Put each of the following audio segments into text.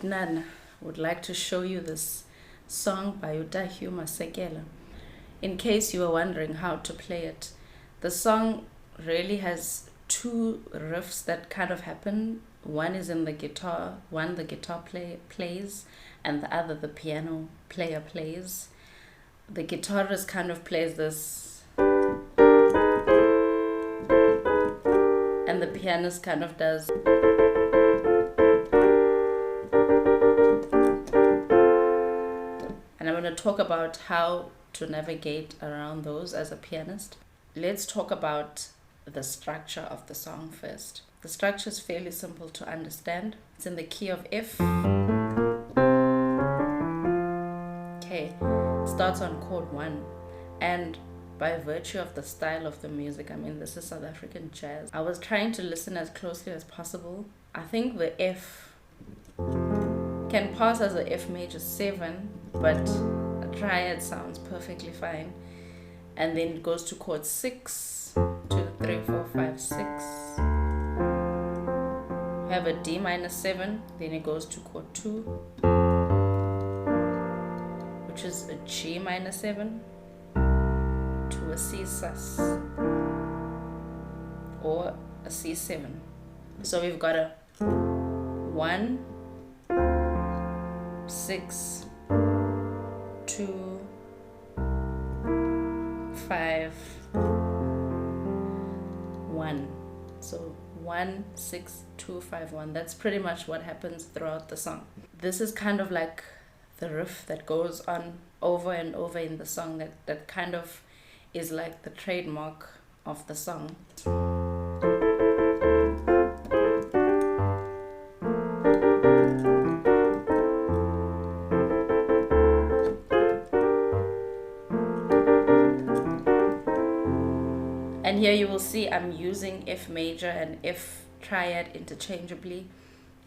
Nana would like to show you this song by Ta Hugh Masekela. In case you were wondering how to play it, the song really has two riffs that kind of happen. One is in the guitar, one the guitar plays, and the other the piano player plays. The guitarist kind of plays this, and the pianist kind of does. And I'm going to talk about how to navigate around those as a pianist. Let's talk about the structure of the song first. The structure is fairly simple to understand. It's in the key of F. Okay, starts on chord 1. And by virtue of the style of the music, I mean, this is South African jazz, I was trying to listen as closely as possible. I think the F can pass as a F major 7, but a triad sounds perfectly fine. And then it goes to chord 6, 2, 3, 4, 5, 6. You have a D minor 7, then it goes to chord 2, which is a G minor 7, to a C sus, or a C7. So we've got a 1, 6, 2, 5, 1. So 1, 6, 2, 5, 1. That's pretty much what happens throughout the song. This is kind of like the riff that goes on over and over in the song, that kind of is like the trademark of the song. And here you will see I'm using F major and F triad interchangeably.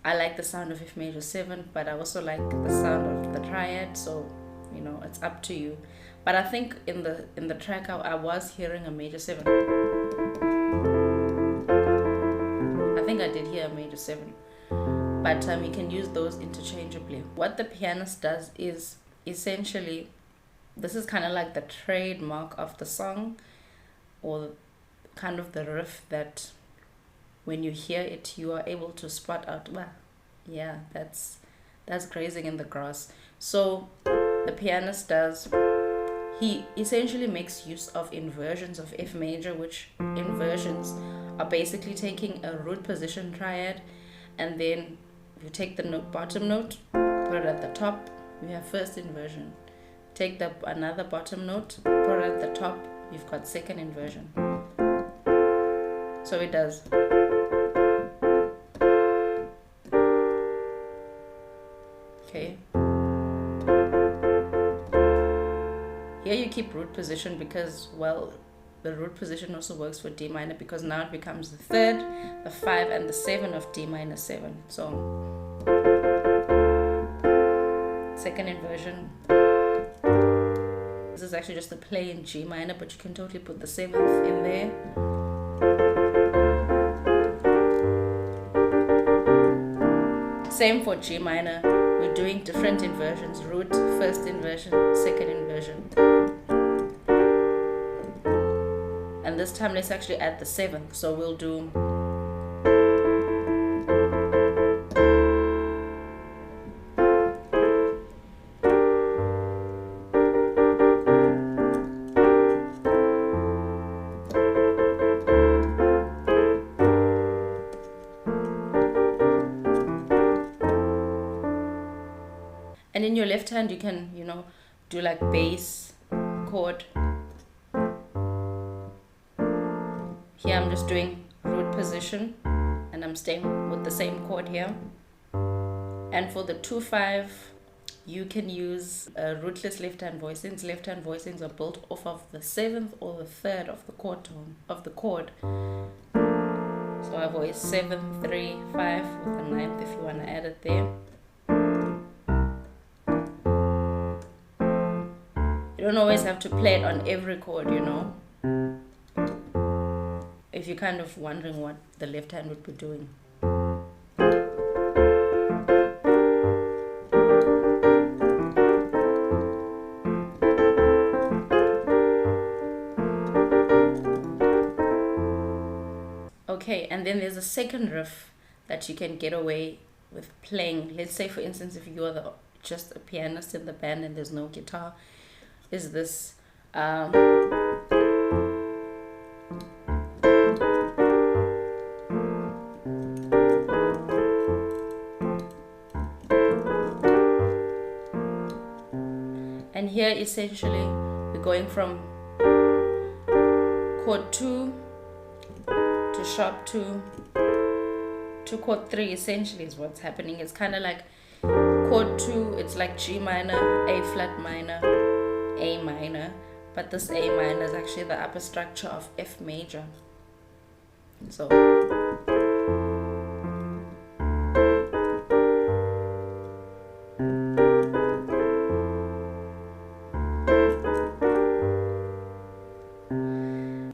I like the sound of F major 7, but I also like the sound of the triad, so you know, it's up to you. But I think in the track I was hearing a major 7. I think I did hear a major 7. But you can use those interchangeably. What the pianist does is essentially, this is kind of like the trademark of the song, or kind of the riff that when you hear it you are able to spot out, well, yeah, that's grazing in the grass. So the pianist does, he essentially makes use of inversions of F major, which inversions are basically taking a root position triad, and then you take the bottom note, put it at the top, you have first inversion. Take another bottom note, put it at the top, you've got second inversion. So it does. Okay. Here you keep root position because, well, the root position also works for D minor, because now it becomes the 3rd, the 5, and the 7 of D minor 7. So second inversion. This is actually just a play in G minor, but you can totally put the 7th in there. Same for G minor. We're doing different inversions: root, first inversion, second inversion. And this time let's actually add the 7th. So we'll do and in your left hand you can, you know, do like bass chord. Here I'm just doing root position and I'm staying with the same chord here. And for the 2-5 you can use rootless left hand voicings. Left hand voicings are built off of the 7th or the 3rd of the chord tone of the chord. So I voice 7, 3, 5 with the 9th if you want to add it there. You don't always have to play it on every chord, you know, if you're kind of wondering what the left hand would be doing. Okay, and then there's a second riff that you can get away with playing. Let's say, for instance, if you're just a pianist in the band and there's no guitar, is this and here essentially we're going from chord 2 to sharp 2 to chord 3. Essentially is what's happening. It's kind of like chord 2, it's like G minor, A flat minor, A minor, but this A minor is actually the upper structure of F major. So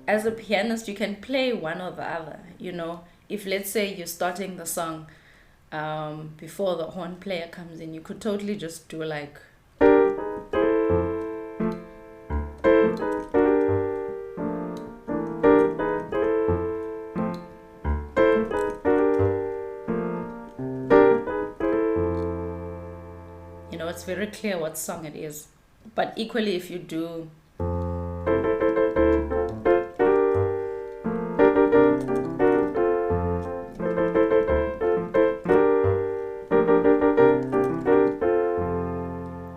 as a pianist, you can play one or the other. You know, if let's say you're starting the song before the horn player comes in, you could totally just do like it's very clear what song it is. But equally, if you do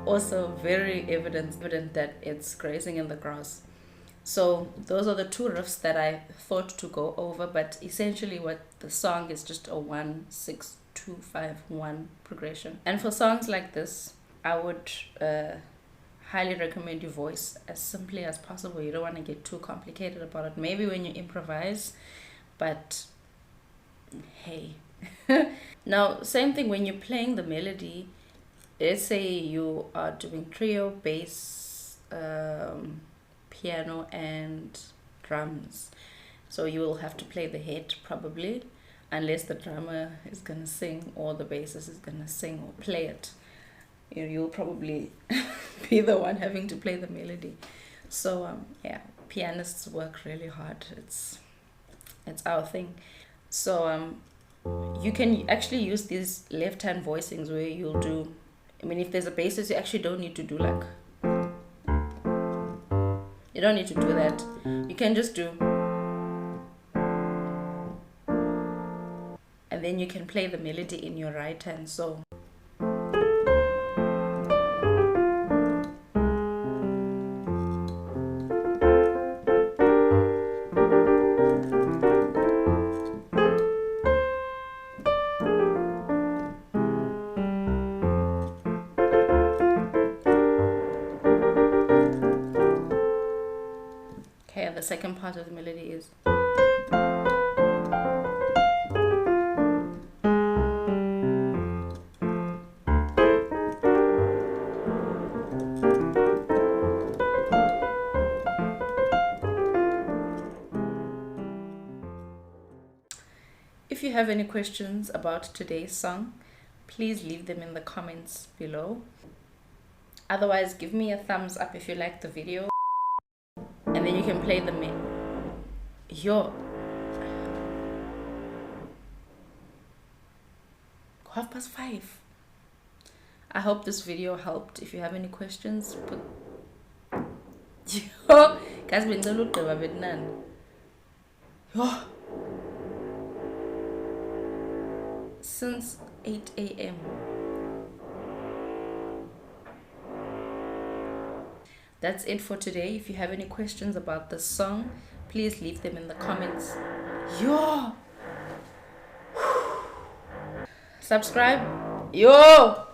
also very evident that it's grazing in the grass. So those are the two riffs that I thought to go over, but essentially what the song is just a 1-6-2-5-1 progression. And for songs like this, I would highly recommend you voice as simply as possible. You don't want to get too complicated about it. Maybe when you improvise, but hey. Now, same thing when you're playing the melody. Let's say you are doing trio, bass, piano, and drums. So you will have to play the head probably, unless the drummer is gonna sing or the bassist is gonna sing or play it. You'll probably be the one having to play the melody. So yeah, pianists work really hard. It's our thing. So you can actually use these left hand voicings where you'll do, I mean, if there's a bassist, you actually don't need to do like, you don't need to do that. You can just do, and then you can play the melody in your right hand. So the second part of the melody is If you have any questions about today's song, please leave them in the comments below. Otherwise, give me a thumbs up if you like the video. And then you can play them in your 5:30. I hope this video helped. If you have any questions, put guys, since 8 a.m. That's it for today. If you have any questions about the song, please leave them in the comments. Yo! Subscribe. Yo!